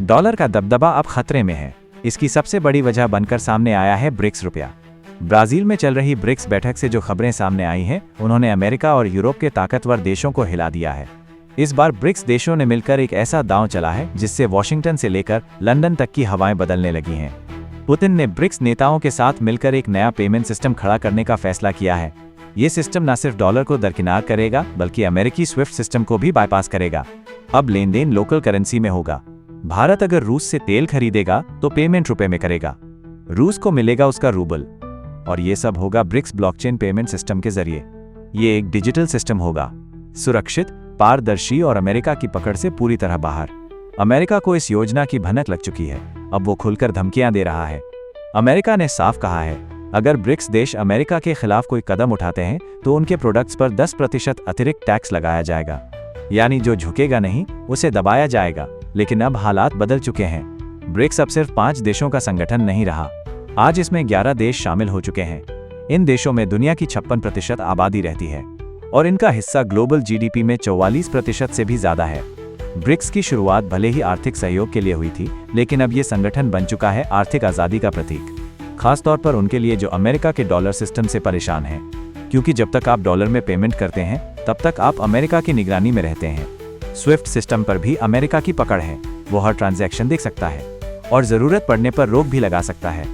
Dollar का दबदबा अब खतरे में है। इसकी सबसे बड़ी वजह बनकर सामने आया है ब्रिक्स रुपया। ब्राजील में चल रही ब्रिक्स बैठक से जो खबरें सामने आई हैं, उन्होंने अमेरिका और यूरोप के ताकतवर देशों को हिला दिया है। इस बार ब्रिक्स देशों ने मिलकर एक ऐसा दांव चला है जिससे वॉशिंगटन से लेकर लंदन तक की हवाएं बदलने लगी हैं। पुतिन ने ब्रिक्स नेताओं के साथ मिलकर एक नया पेमेंट सिस्टम खड़ा करने का फैसला किया है। ये सिस्टम न सिर्फ डॉलर को दरकिनार करेगा, बल्कि अमेरिकी स्विफ्ट सिस्टम को भी बाईपास करेगा। अब लेन देन लोकल करेंसी में होगा। भारत अगर रूस से तेल खरीदेगा तो पेमेंट रुपए में करेगा, रूस को मिलेगा उसका रूबल, और ये सब होगा ब्रिक्स ब्लॉकचेन पेमेंट सिस्टम के जरिए। ये एक डिजिटल सिस्टम होगा, सुरक्षित, पारदर्शी और अमेरिका की पकड़ से पूरी तरह बाहर। अमेरिका को इस योजना की भनक लग चुकी है, अब वो खुलकर धमकियां दे रहा है। अमेरिका ने साफ कहा है, अगर ब्रिक्स देश अमेरिका के खिलाफ कोई कदम उठाते हैं तो उनके प्रोडक्ट्स पर 10% अतिरिक्त टैक्स लगाया जाएगा, यानी जो झुकेगा नहीं उसे दबाया जाएगा। लेकिन अब हालात बदल चुके हैं। ब्रिक्स अब सिर्फ 5 देशों का संगठन नहीं रहा, आज इसमें 11 देश शामिल हो चुके हैं। इन देशों में दुनिया की 56% आबादी रहती है और इनका हिस्सा ग्लोबल जीडीपी में 44% से भी ज्यादा है। ब्रिक्स की शुरुआत भले ही आर्थिक सहयोग के लिए हुई थी, लेकिन अब ये संगठन बन चुका है आर्थिक आज़ादी का प्रतीक, खासतौर पर उनके लिए जो अमेरिका के डॉलर सिस्टम से परेशान हैं। क्योंकि जब तक आप डॉलर में पेमेंट करते हैं तब तक आप अमेरिका की निगरानी में रहते हैं। स्विफ्ट सिस्टम पर भी अमेरिका की पकड़ है, वो हर ट्रांजैक्शन देख सकता है और जरूरत पड़ने पर रोक भी लगा सकता है।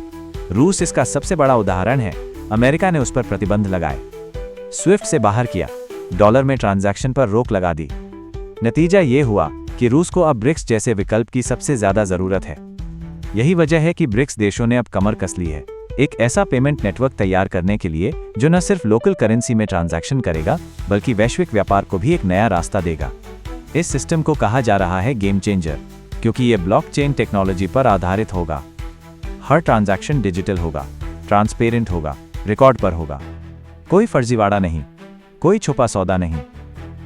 रूस इसका सबसे बड़ा उदाहरण है, अमेरिका ने उस पर प्रतिबंध लगाए, स्विफ्ट से बाहर किया, डॉलर में ट्रांजैक्शन पर रोक लगा दी। नतीजा ये हुआ कि रूस को अब ब्रिक्स जैसे विकल्प की सबसे ज्यादा जरूरत है। यही वजह है कि ब्रिक्स देशों ने अब कमर कस ली है, एक ऐसा पेमेंट नेटवर्क तैयार करने के लिए जो न सिर्फ लोकल करेंसी में ट्रांजैक्शन करेगा, बल्कि वैश्विक व्यापार को भी एक नया रास्ता देगा। इस सिस्टम को कहा जा रहा है गेम चेंजर, क्योंकि ये ब्लॉकचेन टेक्नोलॉजी पर आधारित होगा। हर ट्रांजैक्शन डिजिटल होगा, ट्रांसपेरेंट होगा, रिकॉर्ड पर होगा, कोई फर्जीवाड़ा नहीं, कोई छुपा सौदा नहीं,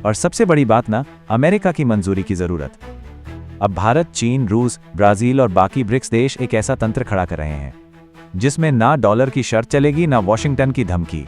और सबसे बड़ी बात ना, अमेरिका की मंजूरी की जरूरत। अब भारत, चीन, रूस, ब्राजील और बाकी ब्रिक्स देश एक ऐसा तंत्र खड़ा कर रहे हैं जिसमें ना डॉलर की शर्त चलेगी, ना वॉशिंगटन की धमकी।